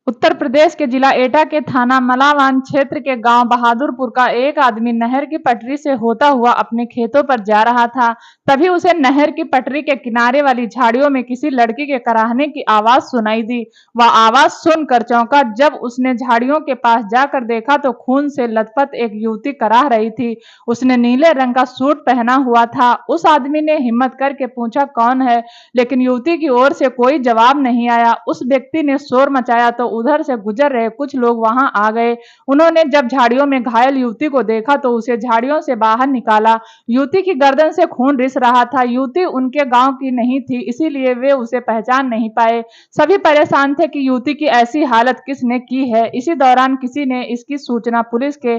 उत्तर प्रदेश के जिला एटा के थाना मलावान क्षेत्र के गांव बहादुरपुर का एक आदमी नहर की पटरी से होता हुआ अपने खेतों पर जा रहा था। तभी उसे नहर की पटरी के किनारे वाली झाड़ियों में किसी लड़की के कराहने की आवाज सुनाई दी। वह आवाज सुनकर चौंका। जब उसने झाड़ियों के पास जाकर देखा तो खून से लथपथ एक युवती कराह रही थी। उसने नीले रंग का सूट पहना हुआ था। उस आदमी ने हिम्मत करके पूछा, कौन है? लेकिन युवती की ओर से कोई जवाब नहीं आया। उस व्यक्ति ने शोर मचाया तो उधर से गुजर रहे कुछ लोग वहां आ गए। उन्होंने जब झाड़ियों में घायल युवती को देखा तो उसे झाड़ियों से बाहर निकाला। युवती की गर्दन से खून रिस रहा था। युवती उनके गांव की नहीं थी, इसीलिए वे उसे पहचान नहीं पाए। सभी परेशान थे कि युवती की ऐसी हालत किसने की है। इसी दौरान किसी ने इसकी सूचना पुलिस के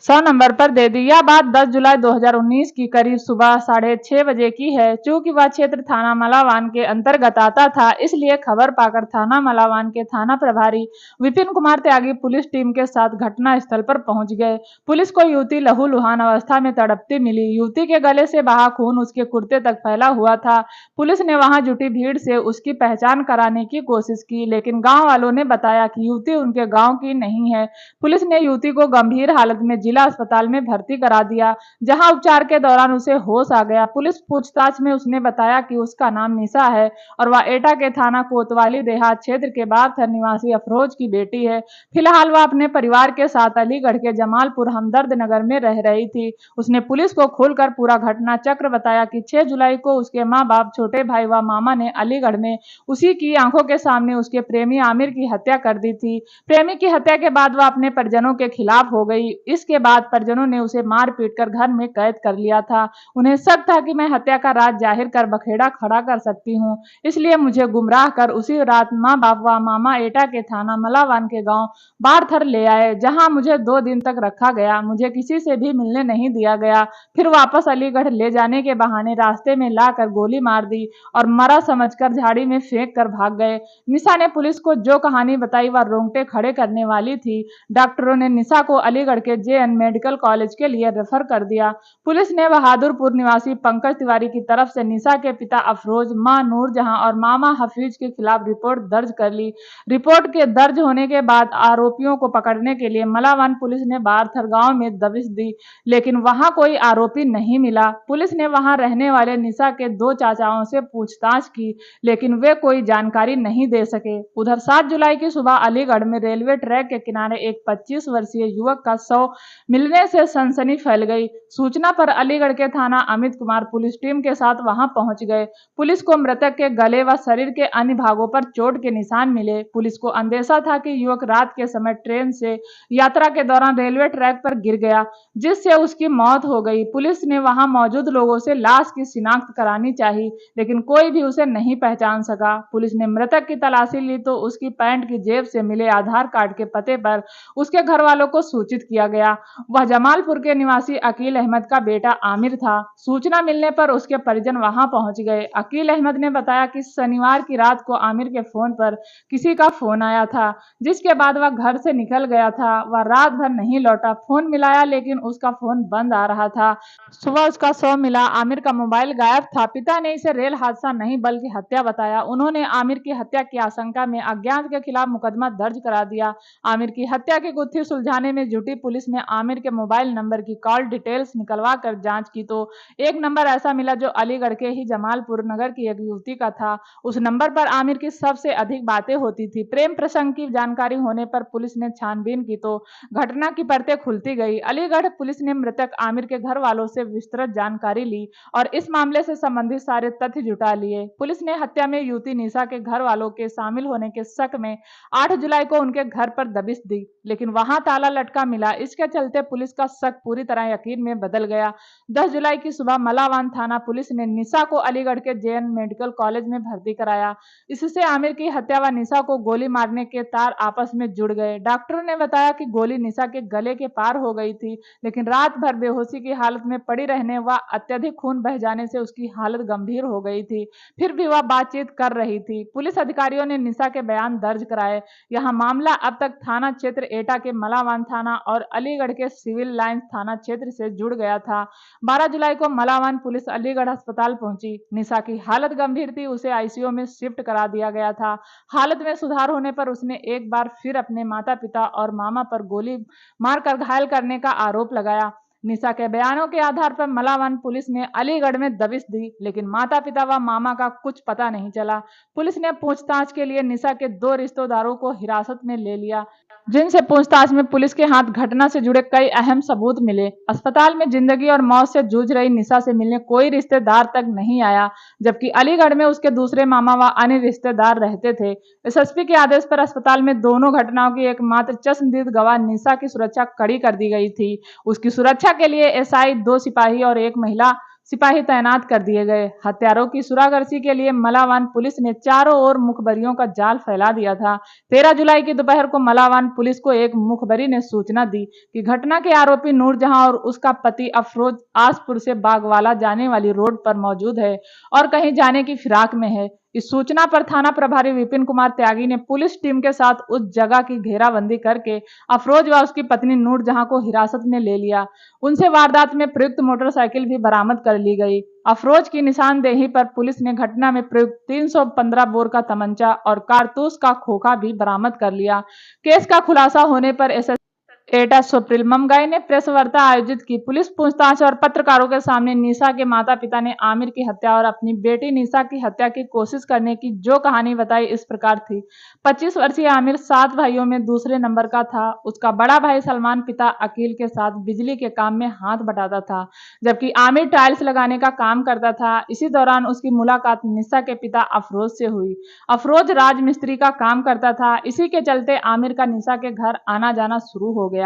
100 नंबर पर दे दी। यह बात 10 जुलाई 2019 की करीब सुबह 6:30 बजे की है। चूंकि वह क्षेत्र थाना मलावान के अंतर्गत आता था, इसलिए खबर पाकर थाना मलावान के थाना प्रभारी विपिन कुमार त्यागी पुलिस टीम के साथ घटना स्थल पर पहुंच गए। पुलिस को युवती लहूलुहान अवस्था में तड़पती मिली। युवती के गले से बहा खून उसके कुर्ते तक फैला हुआ था। पुलिस ने वहां जुटी भीड़ से उसकी पहचान कराने की कोशिश की, लेकिन गांव वालों ने बताया कि युवती उनके गांव की नहीं है। पुलिस ने युवती को गंभीर हालत में जिला अस्पताल में भर्ती करा दिया, जहां उपचार के दौरान उसे होश आ गया। पुलिस पूछताछ में उसने बताया कि उसका नाम निशा है और वह एटा के थाना कोतवाली देहात क्षेत्र के बागथर निवासी अफरोज की बेटी है। फिलहाल वह अपने परिवार के साथ अलीगढ़ के जमालपुर हमदर्द नगर में रह रही थी। उसने पुलिस को खोलकर पूरा घटना चक्र बताया कि 6 जुलाई को उसके माँ बाप, छोटे भाई व मामा ने अलीगढ़ में उसी की आंखों के सामने उसके प्रेमी आमिर की हत्या कर दी थी। प्रेमी की हत्या के बाद वह अपने परिजनों के खिलाफ हो गई। इसके बाद परिजनों ने उसे मार पीट कर घर में कैद कर लिया था। उन्हें शक था कि मैं हत्या का राज जाहिर कर बखेड़ा खड़ा कर सकती हूँ, इसलिए मुझे गुमराह कर उसी रात माँ बाप व मामा एटा के थाना मलावान के गांव बारथर ले आए, जहां मुझे 2 दिन तक रखा गया। मुझे किसी से भी मिलने नहीं दिया गया। फिर वापस अलीगढ़ ले जाने के बहाने रास्ते में लाकर गोली मार दी और मरा समझकर झाड़ी में फेंक कर भाग गए। निशा ने पुलिस को जो कहानी बताई वह रोंगटे खड़े करने वाली थी। डॉक्टरों ने निशा को अलीगढ़ के जेएन मेडिकल कॉलेज के लिए रेफर कर दिया। पुलिस ने बहादुरपुर निवासी पंकज तिवारी की तरफ से निशा के पिता अफरोज, मां नूरजहां और मामा हफीज के खिलाफ रिपोर्ट दर्ज कर ली। रिपोर्ट के दर्ज होने के बाद आरोपियों को पकड़ने के लिए मलावान पुलिस ने बारथर गांव में दबिश दी, लेकिन वहां कोई आरोपी नहीं मिला। पुलिस ने वहां रहने वाले निशा के 2 चाचाओं से पूछताछ की, लेकिन वे कोई जानकारी नहीं दे सके। उधर 7 जुलाई की सुबह अलीगढ़ में रेलवे ट्रैक के किनारे एक 25 वर्षीय युवक का शव मिलने से सनसनी फैल गई। सूचना पर अलीगढ़ के थाना अमित कुमार पुलिस टीम के साथ वहां पहुंच गए। पुलिस को मृतक के गले व शरीर के अन्य भागों पर चोट के निशान मिले। पुलिस को अंदेशा था कि युवक रात के समय ट्रेन से यात्रा के दौरान रेलवे ट्रैक पर गिर गया, जिससे उसकी मौत हो गई। पुलिस ने वहां मौजूद लोगों से लाश की शिनाख्त करानी चाहिए, लेकिन कोई भी उसे नहीं पहचान सका। पुलिस ने मृतक की तलाशी ली तो उसकी पैंट की जेब से मिले आधार कार्ड के पते पर उसके घर वालों को सूचित किया गया। वह जमालपुर के निवासी अकील अहमद का बेटा आमिर था। सूचना मिलने पर उसके परिजन वहां पहुंच गए। अकील अहमद ने बताया कि शनिवार की रात को आमिर के फोन पर किसी का फोन आया था, जिसके बाद वह घर से निकल गया था। वह रात भर नहीं लौटा। फोन मिलाया लेकिन उसका फोन बंद आ रहा था। सुबह उसका शव मिला। आमिर का मोबाइल गायब था। पिता ने इसे रेल हादसा नहीं बल्कि हत्या बताया। उन्होंने आमिर की हत्या की आशंका में अज्ञात के खिलाफ मुकदमा दर्ज करा दिया। आमिर की हत्या की गुत्थी सुलझाने में जुटी पुलिस ने आमिर के मोबाइल नंबर की कॉल डिटेल्स निकलवा कर जांच की तो एक नंबर ऐसा मिला जो अलीगढ़ के ही जमालपुर नगर की एक युवती का था। उस नंबर पर आमिर की सबसे अधिक बातें होती थी। प्रेम प्रसंग की जानकारी होने पर पुलिस ने छानबीन की तो घटना की परतें खुलती गई। अलीगढ़ पुलिस ने मृतक आमिर के घर वालों से विस्तृत जानकारी ली और इस मामले से संबंधित सारे तथ्य जुटा लिए। पुलिस ने हत्या में युवती निशा के घर वालों के शामिल होने के शक में 8 जुलाई को उनके घर पर दबिश दी, लेकिन वहां ताला लटका मिला। इसके चलते पुलिस का शक पूरी तरह यकीन में बदल गया। 10 जुलाई की सुबह मलावान थाना पुलिस ने निशा को अलीगढ़ के जेएन मेडिकल कॉलेज में भर्ती कराया। इससे आमिर की हत्या व निशा को गोली मारने के तार आपस में जुड़ गए। डॉक्टरों ने बताया कि गोली निशा के गले के पार हो गई थी, लेकिन रात भर बेहोशी की हालत में पड़ी रहने व अत्यधिक खून बह जाने से उसकी हालत गंभीर हो गई थी। फिर भी वह बातचीत कर रही थी। पुलिस अधिकारियों ने निशा के बयान दर्ज कराए। यह मामला अब तक थाना क्षेत्र एटा के मलावान थाना और अलीगढ़ के सिविल लाइंस थाना क्षेत्र से जुड़ गया था। 12 जुलाई को मलावान पुलिस अलीगढ़ अस्पताल पहुंची। निशा की हालत गंभीर थी, उसे आईसीयू में शिफ्ट करा दिया गया था। हालत में सुधार होने पर उसने एक बार फिर अपने माता पिता और मामा पर गोली मारकर घायल करने का आरोप लगाया। निशा के बयानों के आधार पर मलावान पुलिस ने अलीगढ़ में दबिश दी, लेकिन माता पिता व मामा का कुछ पता नहीं चला। पुलिस ने पूछताछ के लिए निशा के 2 रिश्तेदारों को हिरासत में ले लिया, जिनसे पूछताछ में पुलिस के हाथ घटना से जुड़े कई अहम सबूत मिले। अस्पताल में जिंदगी और मौत से जूझ रही निशा से मिलने कोई रिश्तेदार तक नहीं आया, जबकि अलीगढ़ में उसके दूसरे मामा व अन्य रिश्तेदार रहते थे। एसएसपी के आदेश पर अस्पताल में दोनों घटनाओं की एकमात्र चश्मदीद गवाह निशा की सुरक्षा कड़ी कर दी गई थी। उसकी सुरक्षा के लिए एसआई, 2 सिपाही और 1 महिला सिपाही तैनात कर दिए गए। हत्यारों की सुरागर्शी के लिए मलावान पुलिस ने चारों ओर मुखबरियों का जाल फैला दिया था। 13 जुलाई की दोपहर को मलावान पुलिस को एक मुखबरी ने सूचना दी कि घटना के आरोपी नूरजहां और उसका पति अफरोज आसपुर से बागवाला जाने वाली रोड पर मौजूद है और कहीं जाने की फिराक में है। इस सूचना पर थाना प्रभारी विपिन कुमार त्यागी ने पुलिस टीम के साथ उस जगह की घेराबंदी करके अफरोज व उसकी पत्नी नूरजहां को हिरासत में ले लिया। उनसे वारदात में प्रयुक्त मोटरसाइकिल भी बरामद कर ली गई। अफरोज की निशानदेही पर पुलिस ने घटना में प्रयुक्त 315 बोर का तमंचा और कारतूस का खोखा भी बरामद कर लिया। केस का खुलासा होने पर एसएसपी एटा सुप्रील ममगाई ने प्रेस वार्ता आयोजित की। पुलिस पूछताछ और पत्रकारों के सामने निशा के माता पिता ने आमिर की हत्या और अपनी बेटी निशा की हत्या की कोशिश करने की जो कहानी बताई इस प्रकार थी। 25 वर्षीय आमिर 7 भाइयों में दूसरे नंबर का था। उसका बड़ा भाई सलमान पिता अकील के साथ बिजली के काम में हाथ बटाता था, जबकि आमिर टाइल्स लगाने का काम करता था। इसी दौरान उसकी मुलाकात निशा के पिता अफरोज से हुई। अफरोज राजमिस्त्री का काम करता था। इसी के चलते आमिर का निशा के घर आना जाना शुरू हो गया।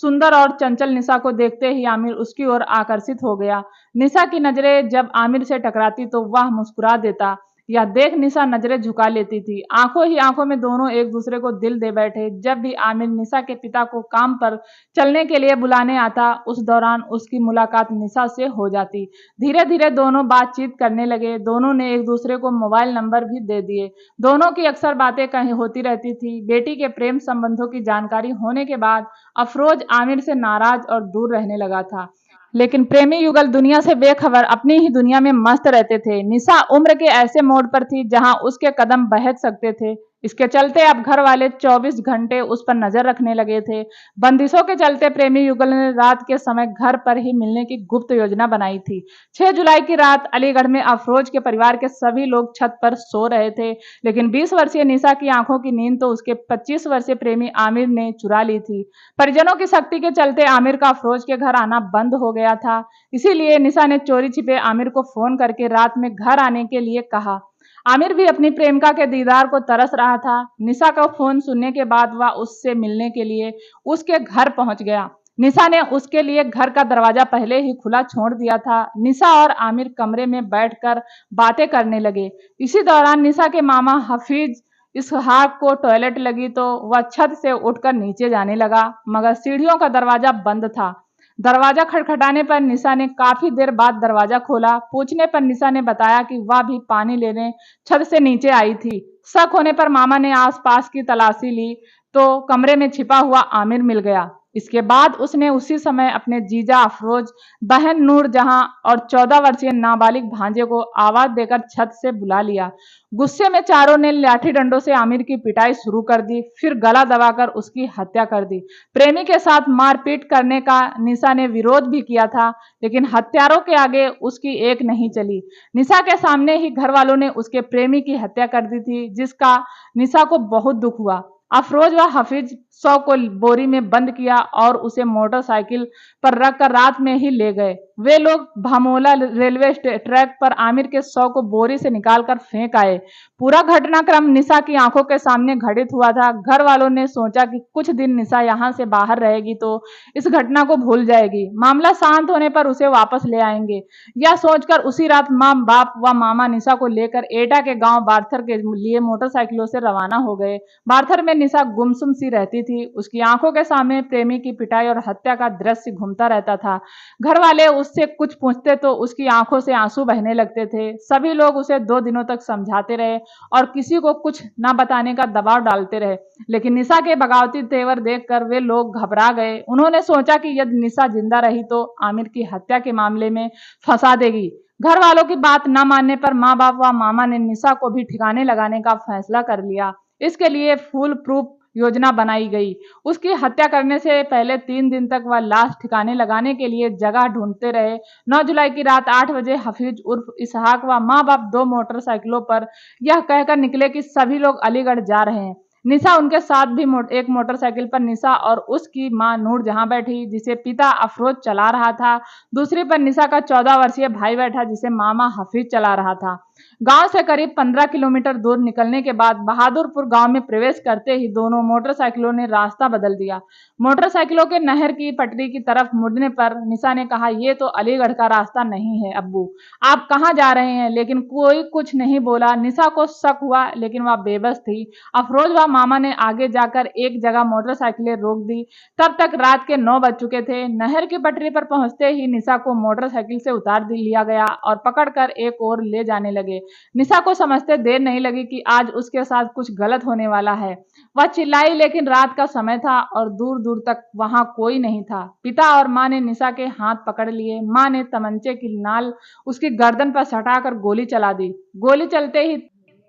सुंदर और चंचल निशा को देखते ही आमिर उसकी ओर आकर्षित हो गया। निशा की नजरें जब आमिर से टकराती तो वह मुस्कुरा देता। यह देख निशा नजरें झुका लेती थी। आंखों ही आंखों में दोनों एक दूसरे को दिल दे बैठे। जब भी आमिर निशा के पिता को काम पर चलने के लिए बुलाने आता, उस दौरान उसकी मुलाकात निशा से हो जाती। धीरे धीरे दोनों बातचीत करने लगे। दोनों ने एक दूसरे को मोबाइल नंबर भी दे दिए। दोनों की अक्सर बातें कहीं होती रहती थी। बेटी के प्रेम संबंधों की जानकारी होने के बाद अफरोज आमिर से नाराज और दूर रहने लगा था, लेकिन प्रेमी युगल दुनिया से बेखबर अपनी ही दुनिया में मस्त रहते थे। निशा उम्र के ऐसे मोड़ पर थी जहां उसके कदम बहक सकते थे। इसके चलते अब घर वाले 24 घंटे उस पर नजर रखने लगे थे। बंदिशों के चलते प्रेमी युगल ने रात के समय घर पर ही मिलने की गुप्त योजना बनाई थी। 6 जुलाई की रात अलीगढ़ में अफरोज के परिवार के सभी लोग छत पर सो रहे थे, लेकिन 20 वर्षीय निशा की आंखों की नींद तो उसके 25 वर्षीय प्रेमी आमिर ने चुरा ली थी। परिजनों की सख्ती के चलते आमिर का अफरोज के घर आना बंद हो गया था। इसीलिए निशा ने चोरी छिपे आमिर को फोन करके रात में घर आने के लिए कहा। आमिर भी अपनी प्रेमिका के दीदार को तरस रहा था। निशा का फोन सुनने के बाद वह उससे मिलने के लिए उसके घर पहुंच गया। निशा ने उसके लिए घर का दरवाजा पहले ही खुला छोड़ दिया था। निशा और आमिर कमरे में बैठकर बातें करने लगे। इसी दौरान निशा के मामा हफीज इसहाक को टॉयलेट लगी तो वह छत से उठकर नीचे जाने लगा, मगर सीढ़ियों का दरवाजा बंद था। दरवाजा खटखटाने पर निशा ने काफी देर बाद दरवाजा खोला। पूछने पर निशा ने बताया कि वह भी पानी लेने छत से नीचे आई थी। शक होने पर मामा ने आसपास की तलाशी ली तो कमरे में छिपा हुआ आमिर मिल गया। इसके बाद उसने उसी समय अपने जीजा अफरोज, बहन नूरजहां और 14 वर्षीय नाबालिग भांजे को आवाज देकर छत से बुला लिया। गुस्से में चारों ने लाठी डंडों से आमिर की पिटाई शुरू कर दी, फिर गला दबाकर उसकी हत्या कर दी। प्रेमी के साथ मारपीट करने का निशा ने विरोध भी किया था, लेकिन हत्यारों के आगे उसकी एक नहीं चली। निशा के सामने ही घर वालों ने उसके प्रेमी की हत्या कर दी थी, जिसका निशा को बहुत दुख हुआ। अफरोज व हफीज 100 को बोरी में बंद किया और उसे मोटरसाइकिल पर रखकर रात में ही ले गए। वे लोग भामोला रेलवे ट्रैक पर आमिर के 100 को बोरी से निकालकर फेंक आए। पूरा घटनाक्रम निशा की आंखों के सामने घटित हुआ था। घर वालों ने सोचा कि कुछ दिन निशा यहाँ से बाहर रहेगी तो इस घटना को भूल जाएगी। मामला शांत होने पर उसे वापस ले आएंगे। यह सोचकर उसी रात माँ बाप व मामा निशा को लेकर एटा के गांव बार्थर के लिए मोटरसाइकिलों से रवाना हो गए। बार्थर में निशा गुमसुम सी रहती थी। उसकी आंखों के सामने प्रेमी की पिटाई और हत्या का दृश्य घूमता रहता था। घर वाले उस उससे कुछ पूछते तो उसकी आंखों से आंसू बहने लगते थे। सभी लोग उसे 2 दिनों तक समझाते रहे और किसी को कुछ न बताने का दबाव डालते रहे, लेकिन निशा के बगावती तेवर देखकर वे लोग घबरा गए। उन्होंने सोचा कि यदि निशा जिंदा रही तो आमिर की हत्या के मामले में फंसा देगी। घर वालों की बात न मानने पर माँ बाप व मामा ने निशा को भी ठिकाने लगाने का फैसला कर लिया। इसके लिए फुल प्रूफ योजना बनाई गई। उसकी हत्या करने से पहले 3 दिन तक वह लाश ठिकाने लगाने के लिए जगह ढूंढते रहे। 9 जुलाई की रात 8 बजे हफीज उर्फ इसहाक व माँ बाप 2 मोटरसाइकिलों पर यह कहकर निकले कि सभी लोग अलीगढ़ जा रहे हैं। निशा उनके साथ भी एक मोटरसाइकिल पर निशा और उसकी मां नूर जहां बैठी, जिसे पिता अफरोज चला रहा था। दूसरी पर निशा का 14 वर्षीय भाई बैठा, जिसे मामा हफीज चला रहा था। गांव से करीब 15 किलोमीटर दूर निकलने के बाद बहादुरपुर गांव में प्रवेश करते ही दोनों मोटरसाइकिलों ने रास्ता बदल दिया। मोटरसाइकिलों के नहर की पटरी की तरफ मुड़ने पर निशा ने कहा, ये तो अलीगढ़ का रास्ता नहीं है अब्बू, आप कहाँ जा रहे हैं? लेकिन कोई कुछ नहीं बोला। निशा को शक हुआ, लेकिन वह बेबस थी। अफरोज व मामा ने आगे जाकर एक जगह मोटरसाइकिलें रोक दी। तब तक रात के 9 बज चुके थे। नहर की पटरी पर पहुंचते ही निशा को मोटरसाइकिल से उतार लिया गया और पकड़कर एक ओर ले जाने लगे। निशा को समझते देर नहीं लगी कि आज उसके साथ कुछ गलत होने वाला है। वह चिल्लाई, लेकिन रात का समय था और दूर दूर तक वहां कोई नहीं था। पिता और मां ने निशा के हाथ पकड़ लिए। मां ने तमंचे की नाल उसकी गर्दन पर सटाकर गोली चला दी। गोली चलते ही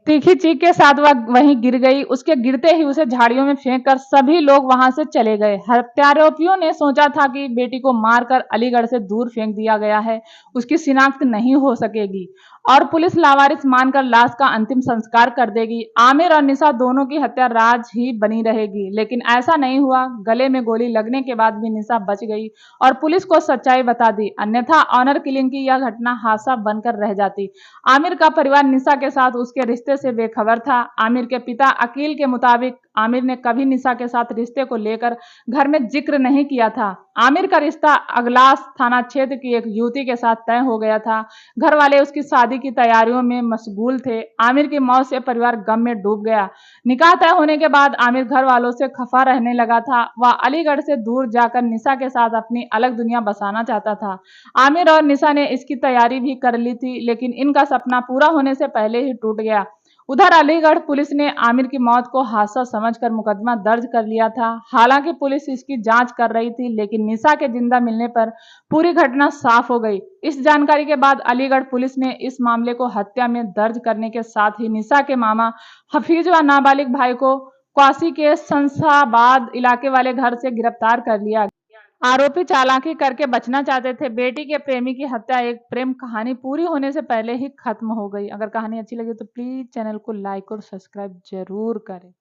तीखी चीख के साथ वह वहीं गिर गई। उसके गिरते ही उसे झाड़ियों में फेंक कर सभी लोग वहां से चले गए। हत्यारोपियों ने सोचा था कि बेटी को मारकर अलीगढ़ से दूर फेंक दिया गया है, उसकी शिनाख्त नहीं हो सकेगी और पुलिस लावारिस मानकर लाश का अंतिम संस्कार कर देगी। आमिर और निशा दोनों की हत्या राज ही बनी रहेगी, लेकिन ऐसा नहीं हुआ। गले में गोली लगने के बाद भी निशा बच गई और पुलिस को सच्चाई बता दी, अन्यथा ऑनर किलिंग की यह घटना हादसा बनकर रह जाती। आमिर का परिवार निशा के साथ उसके रिश्ते से बेखबर था। आमिर के पिता अकील के मुताबिक आमिर ने कभी निशा के साथ रिश्ते को लेकर घर में जिक्र नहीं किया था। आमिर का रिश्ता अगलास थाना क्षेत्र की एक युवती के साथ तय हो गया था। घर वाले उसकी शादी की तैयारियों में मशगूल थे। आमिर की मौत से परिवार गम में डूब गया। निकाह तय होने के बाद आमिर घर वालों से खफा रहने लगा था। वह अलीगढ़ से दूर जाकर निशा के साथ अपनी अलग दुनिया बसाना चाहता था। आमिर और निशा ने इसकी तैयारी भी कर ली थी, लेकिन इनका सपना पूरा होने से पहले ही टूट गया। उधर अलीगढ़ पुलिस ने आमिर की मौत को हादसा समझकर मुकदमा दर्ज कर लिया था। हालांकि पुलिस इसकी जांच कर रही थी, लेकिन निशा के जिंदा मिलने पर पूरी घटना साफ हो गई। इस जानकारी के बाद अलीगढ़ पुलिस ने इस मामले को हत्या में दर्ज करने के साथ ही निशा के मामा हफीज व नाबालिग भाई को क्वासी के शंशाबाद इलाके वाले घर से गिरफ्तार कर लिया। आरोपी चालाकी करके बचना चाहते थे। बेटी के प्रेमी की हत्या एक प्रेम कहानी पूरी होने से पहले ही खत्म हो गई। अगर कहानी अच्छी लगी तो प्लीज चैनल को लाइक और सब्सक्राइब जरूर करें।